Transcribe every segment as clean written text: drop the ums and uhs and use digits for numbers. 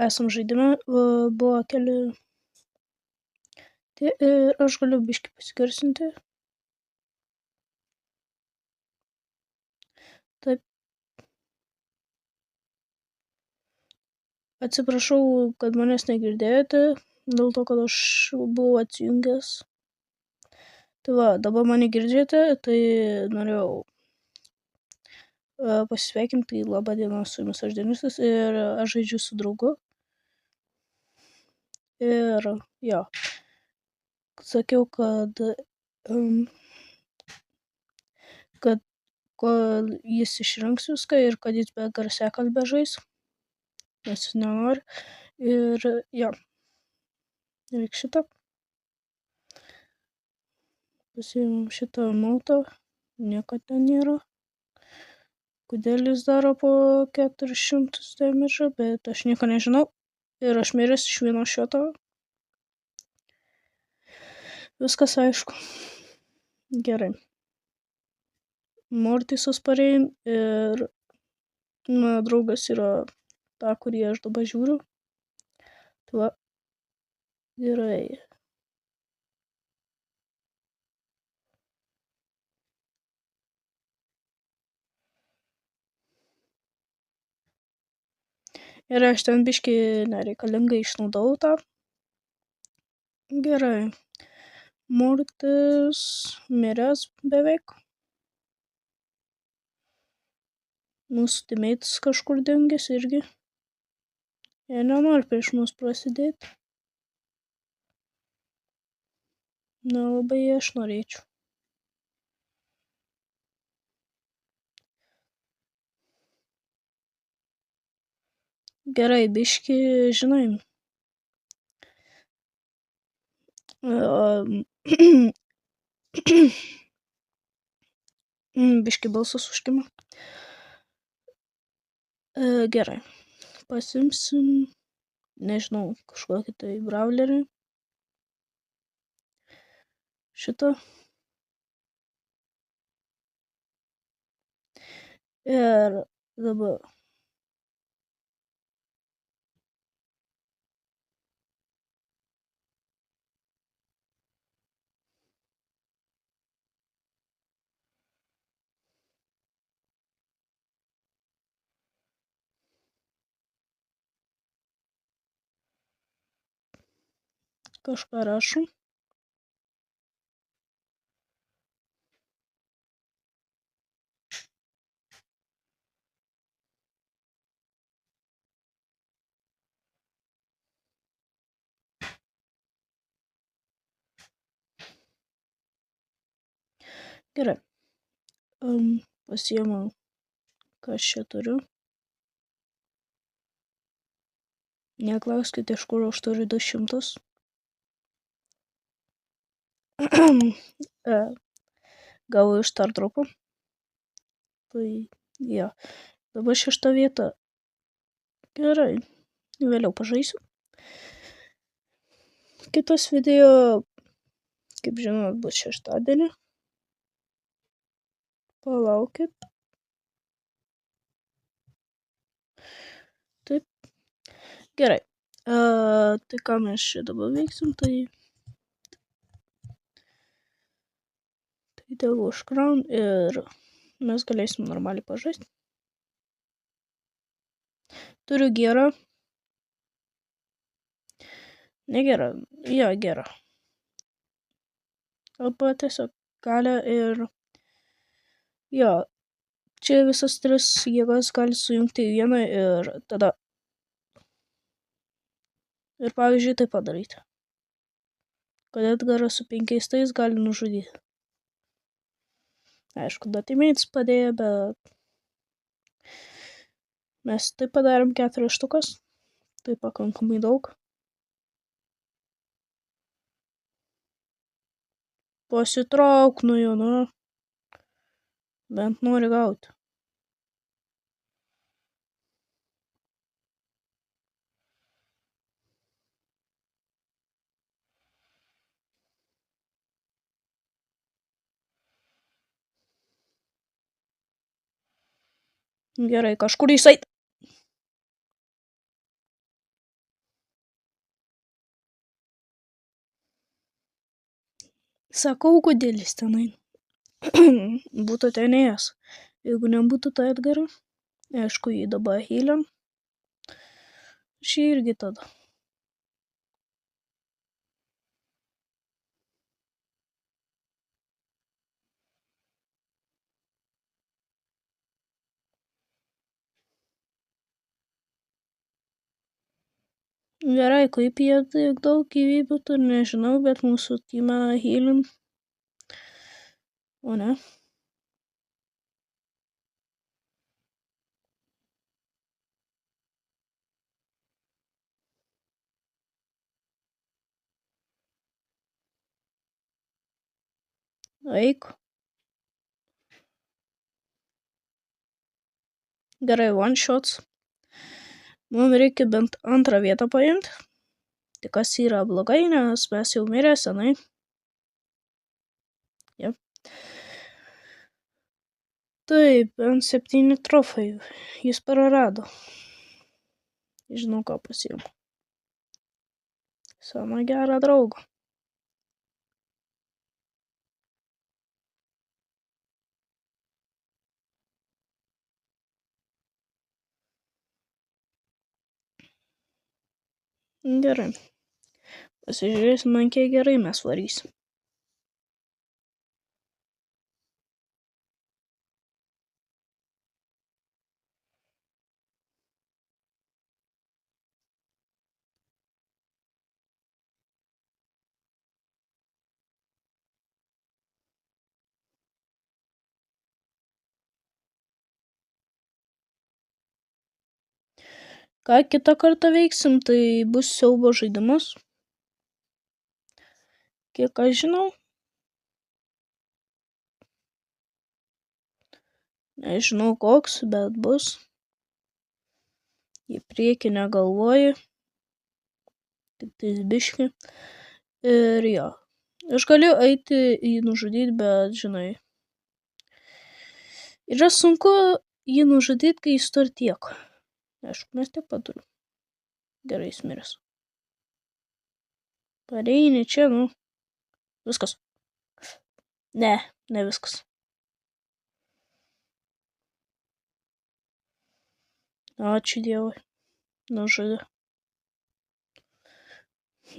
esam žaidime, buvo keli. Ir aš galiu biškį pasigarsinti. Taip. Atsiprašau, kad manęs negirdėjote, dėl to, kad aš buvau atsijungęs. Tai va, dabar mane girdžiate, tai norėjau pasisveikinti, labą dieną, su jumis aš Denisas ir aš žaidžiu su draugu. Ir jo, sakiau, kad kol jis išrinks viską ir kad jis be garsiakalbio žais, nes jis nenori. Ir jo, reik šitą. Pasiėmėm šitą mautą, nieko ten nėra. Kodėl jis daro po 400 damage, bet aš nieko nežinau. Ir aš miręs iš vieno šoto. Viskas aišku. Gerai. Mortisas parein ir mano draugas yra ta, kurį aš dabar žiūriu. Tai va. Gerai. Ir aš ten biškį nereikalingai išnaudau tą. Gerai. Mortis miręs beveik. Mūsų teammates kažkur dingęs irgi. Jie nenori prieš mus prasidėti. Nelabai aš norėčiau. Gerai, biškį, žinai. Biškį balsas užkima. Gerai. Pasimsim, nežinau, kažkokį tai brawlerį. Šitą. Ir dabar. Kažką rašom. Gerai. Pasiėmiau, ką aš čia turiu. Neklauskite, iš kur aš turiu 200. Gavau iš Stardropų. Tai, jo. Dabar 6 vieta. Gerai. Vėliau pažaisiu. Kitas video, kaip žinot, bus šeštadienį. Palaukit. Taip. Gerai. Tai ką mes čia dabar veiksim, tai dėl užkraun ir mes galėsim normaliai pažaisti. Turiu gerą. Negerą. Jo, gerą. Arba tiesiog galę ir jo. Čia visas 3 jėgas gali sujungti į vieną ir tada. Ir pavyzdžiui tai padaryti. Kad Edgaras su 5 tais gali nužudyti. Aišku, teammates padėjo, bet mes taip padarėm 4 štukas. Tai pakankamai daug. Pasitrauk nuo jo, nu. Bent nori gauti. Gerai, kažkur jisai. Sakau, kodėl jis tenai būtų ten ėjęs. Jeigu nebūtų to Edgaro, aišku, jį dabar heiliam, aš jį irgi tada. Gerai, kaip jie tiek daug gyvybių turi, nežinau, bet mūsų teamą healim. O ne? Eik. Gerai, one shots. Mums reikia bent antrą vietą paimti. Tik kas yra blogai, nes mes jau mirę senai. Yep. Taip, bent 7 trofėjų. Jis prarado. Žinau, ką pasiimu. Seną gerą draugą. Gerai. Pasižiūrėsim, man kiek gerai mes varysim. Ką kitą kartą veiksim, tai bus siaubo žaidimas. Kiek aš žinau. Nežinau koks, bet bus. Į priekį negalvoju. Tik tais biški. Ir jo. Aš galiu eiti jį nužudyti, bet žinai. Yra sunku jį nužudyti, kai jis turi tiek. Aišku, mes tiek pat turim. Gerai, jis miręs. Pareini čia, nu. Viskas. Ne viskas. Ačiū Dievui. Nužudė.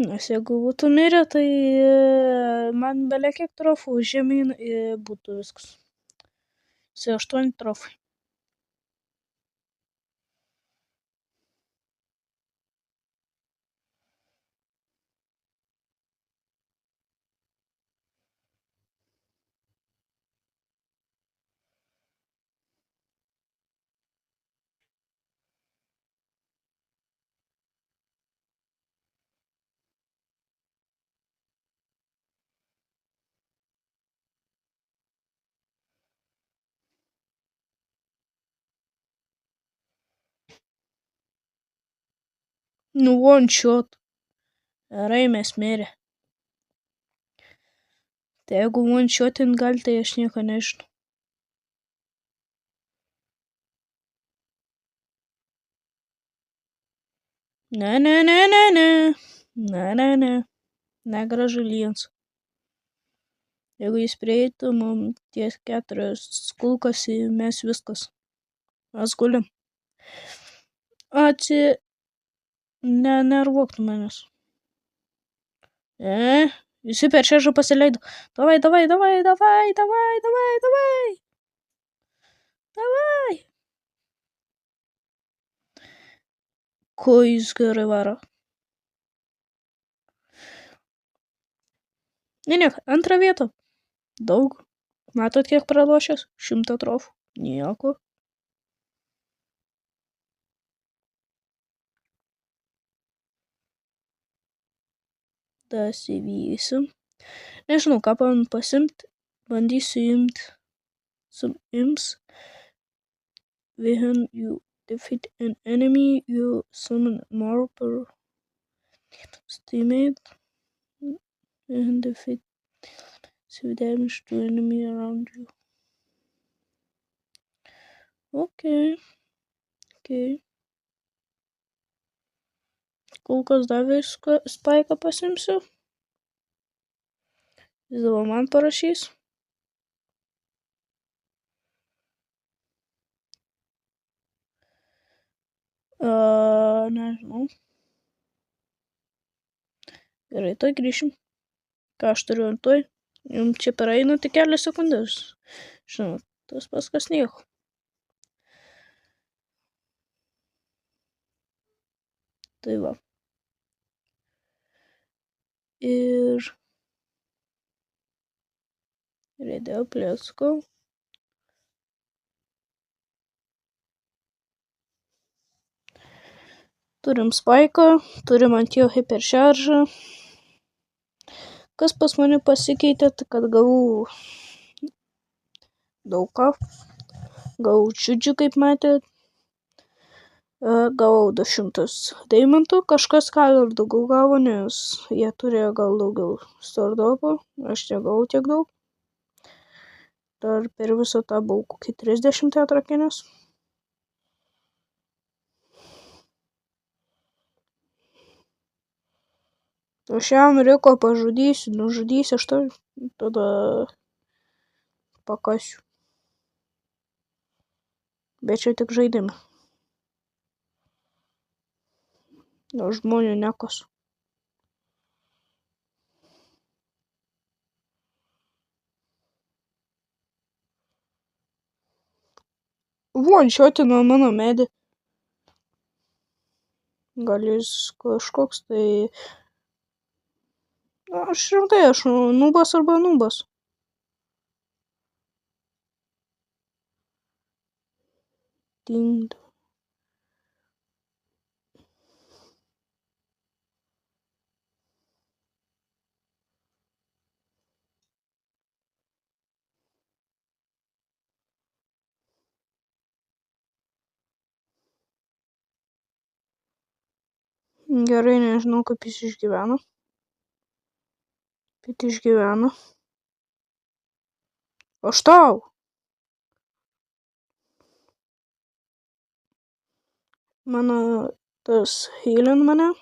Nes jeigu būtų mirę, tai man belia kiek trofų žemyn būtų viskas. 8 trofai. Nu, one shot. Gerai, mes mirė. Tai jeigu one shotint gali, tai aš nieko nežinau. Ne. Negražu lyjans. Jeigu jis prieitų, mums ties 4 kulkas ir mes viskas. Mes gulim. Nenervuok tu manęs. Visi per šežą pasileido. Davai. Ko jis gerai varo. Ne, antrą vietą. Daug. Matot, kiek pralošęs? 100 trofų. Nieko. Dasivysim. Nežinau, ką pasimt. Bandysiu ims. When you defeat an enemy, you summon more per teammate. And defeat some damage to enemy around you. Okay. Kol kas davė spaiką pasimsiu. Jis dabar man parašys. Nežinau. Gerai, tuoj grįšim. Ką aš turiu tuoj? Jums čia praeina tik kelias sekundės. Žinot, tas pats kas nieko. Tai va. Ir Redėl plėskau. Turim spaiką, turim ant jo hiperšaržą. Kas pas mane pasikeitė, tai kad gavau daug ką. Gavau čiudžių, kaip matėt. Gavau 200 deimantų. Kažkas gal ir daugiau gavo, nes jie turėjo gal daugiau stardopo. Aš negavau tiek daug. Dar per visą tą buvau kokį 30 atrakinęs. Aš jam Riko pažudysiu, nužudysiu, aš tada pakasiu. Bet čia tik žaidimai. Aš žmonių nekasu. One-shotino mano medį. Gal jis kažkoks tai... Aš rimtai, aš nubas arba nubas. Ding. Gerai, nežinau, kaip jis išgyveno. Bet išgyveno. Aš tau. Mano tas healin mane.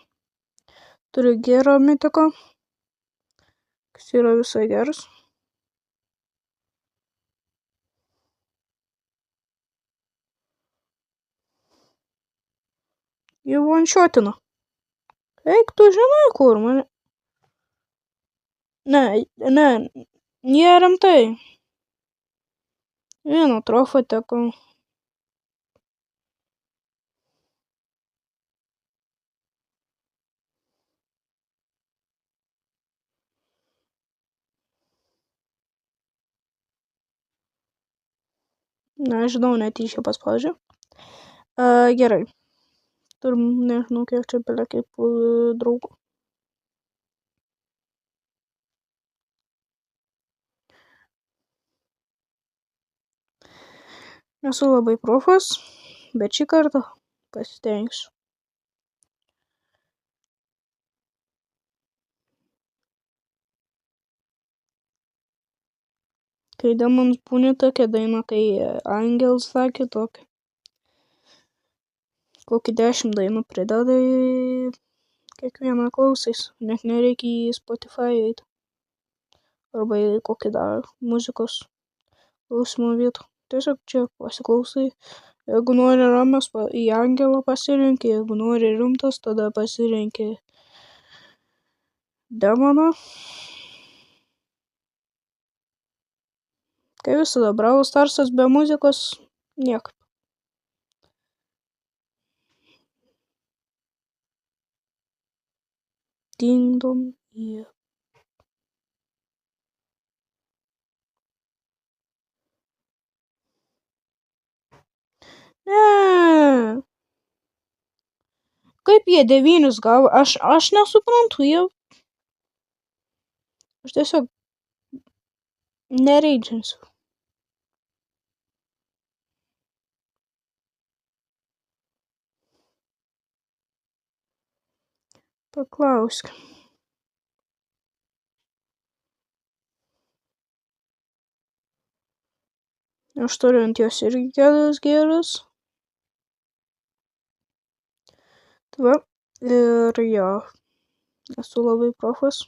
Turiu gerą mitiką. Kas yra visai geras. Jau one-shotino. Eik, tu žinai, kur mane. Ne, jie rimtai. Vieną trofą teko. Nežinau, netyčia paspaudžiu. Gerai. Turim, nežinau, kiek čia belia kaip draugų. Nesu labai profas, bet šį kartą pasistengsiu. Kai Demons būni tokia daina, kai Angels sakė tokia. Kokį 10 dainų prideda į kiekvieną klausais. Net nereikia į Spotify eiti. Arba į kokį dar muzikos klausimo vietą. Tiesiog čia pasiklausai. Jeigu nori ramios, į Angelą pasirinki. Jeigu nori rimtas, tada pasirinki Demoną. Kai visada Brawl Starsas be muzikos niekaip. Ding dong, yeah. Ne. Kaip jie 9 gavo? Aš nesuprantu, jie... Aš tiesiog nereidžiansiu. Paklausk. Aš turiu ant jos irgi kelias geras. Tai va, ir jo, esu labai profas.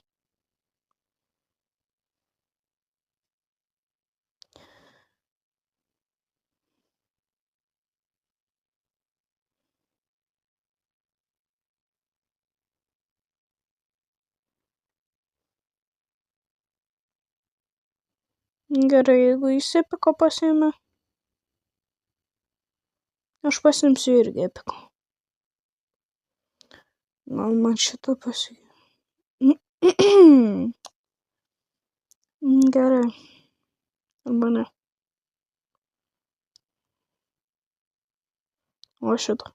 Gerai, jeigu jis epiko pasiėmė, aš pasiimsiu irgi epiko. Gal man šitą pasiėmė. Gerai. Arba ne. O šitą.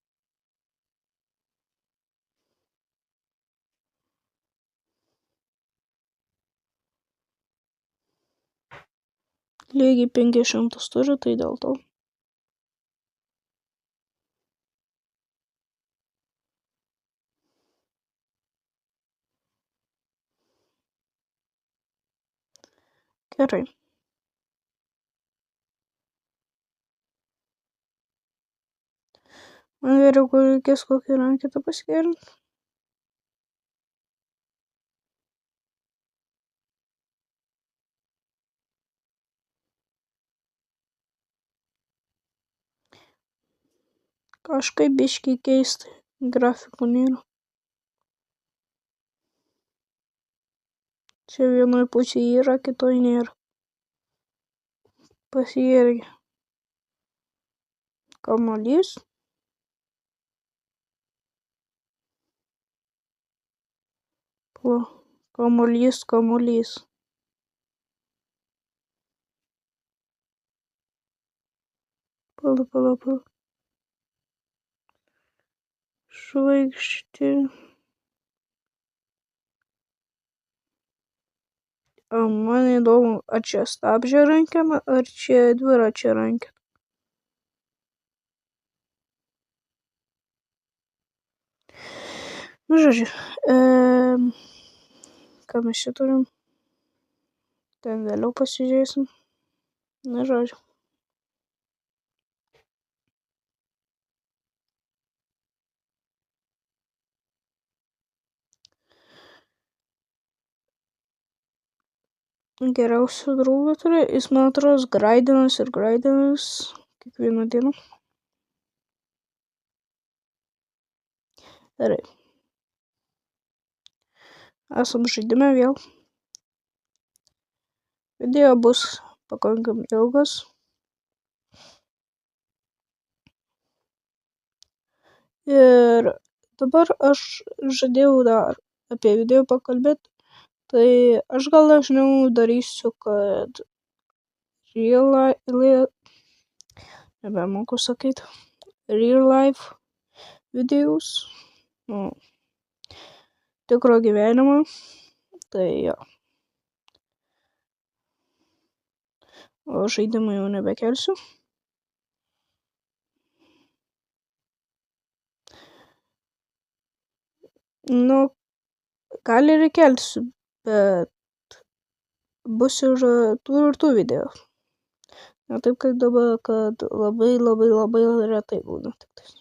Lygiai 500 turi, tai dėl to. Gerai. Man geriau reikės kokį ranketą pasigerinti. Kažkaip biškį keistai. Grafikų nėra. Čia vienoj pusėje yra, kitoj nėra. Pasirgi. Kamuolys. Kamuolys. Pala. Žvaigždė. Man įdomu, ar čia stabdžio rankena, ar čia dviračio rankena. Nu, žodžiu. Ką mes čia turim? Ten vėliau pasižiūrėsim. Na, žodžiu. Geriausią draugą turiu, jis man atrodo graidinas kiekvieną dieną. Gerai. Esam žaidime vėl. Video bus pakankamai ilgas. Ir dabar aš žadėjau dar apie video pakalbėti. Tai aš gal dažniau darysiu, kad nebemoku sakyti, real life videos, tikro gyvenimo, tai jo. O žaidimą jau nebekelsiu. Nu, gal ir kelsiu, bet bus ir tų video. Ne taip kaip dabar, kad labai retai būna tik tais.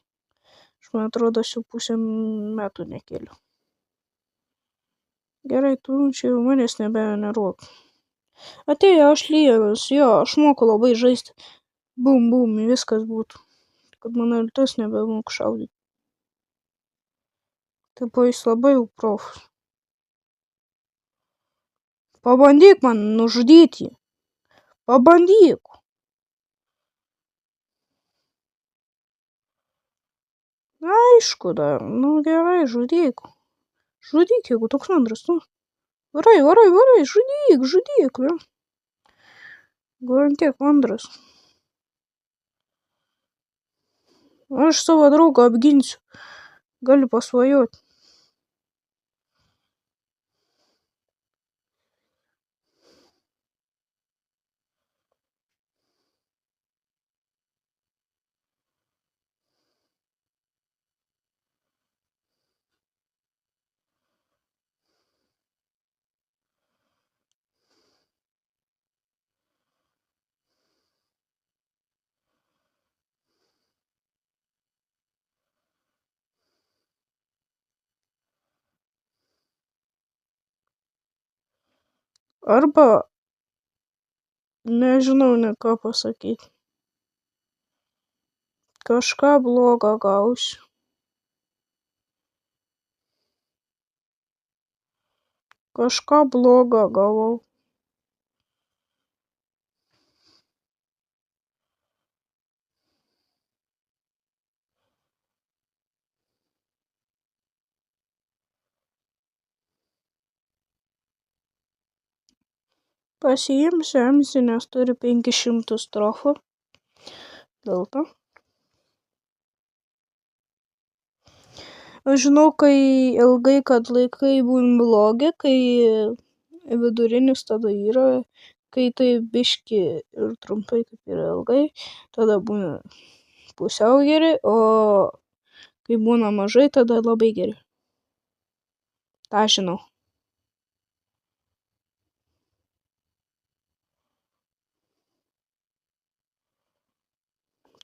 Aš man atrodo, aš jau pusę metų nekeliu. Gerai, tu čia jau manęs nebenervuok. Atėjo aš lyginas, jo, aš moku labai žaisti. Bum, viskas būtų. Kad man ir tas nebemoku šaudyti. Taip, jis labai jau profas. Pabandyk man nužudyti. Pabandyk. Aišku dar, nu gerai, žudyk. Žudyk, jeigu toks mandras, nu. Varai, žudyk, ja. Gal tiek mandras. Aš savo draugą apginsiu. Gali pasvajoti. Arba nežinau net ką pasakyti. Kažką blogo gausiu. Kažką blogo gavau. Pasiimsiu Emzį, nes turi 500 strofų. Dėl to. Aš žinau, kai ilgai, kad laikai būn blogi, kai vidurinis tada yra, kai tai biški ir trumpai, kaip ir ilgai, tada būna pusiau geri, o kai būna mažai, tada labai geri. Ta žinau.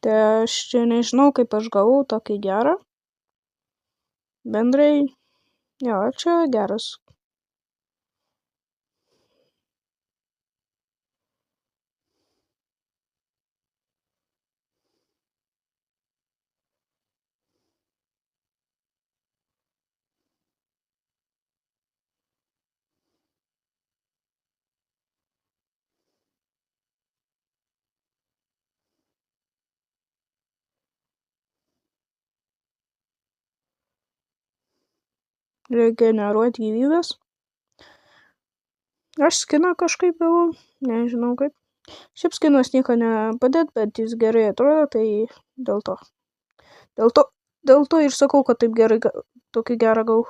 Tai aš čia nežinau, kaip aš gavau tokį gerą. Bendrai, jo, čia geras. Regeneruot gyvybės. Aš skiną kažkaip gavau, nežinau kaip. Šiaip skinas nieko nepadėt, bet jis gerai atrodo, tai dėl to. Dėl to ir sakau, kad taip gerai, tokį gerą gavau.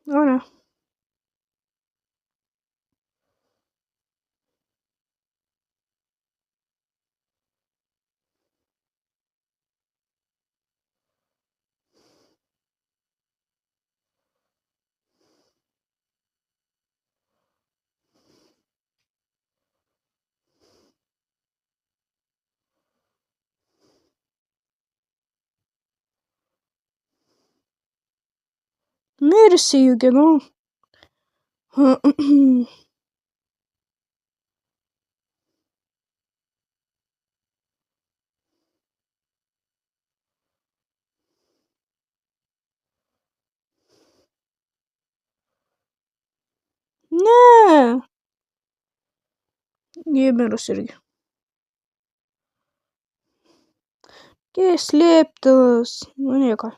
O ne. Mirsi, Juginau. Ne. Gėmerus irgi. Slėptas. Nu nieko.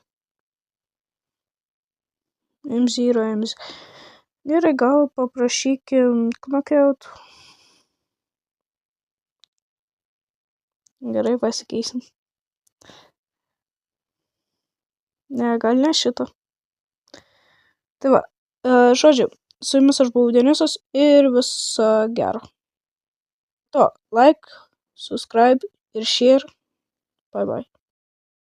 Emzį yra Emzį. Gerai, gal paprašykim knockout. Gerai, pasikeisim. Ne, gal ne šito. Tai va, žodžiu, su jumis aš buvau Denisas ir viso gero. To, like, subscribe ir share. Bye bye.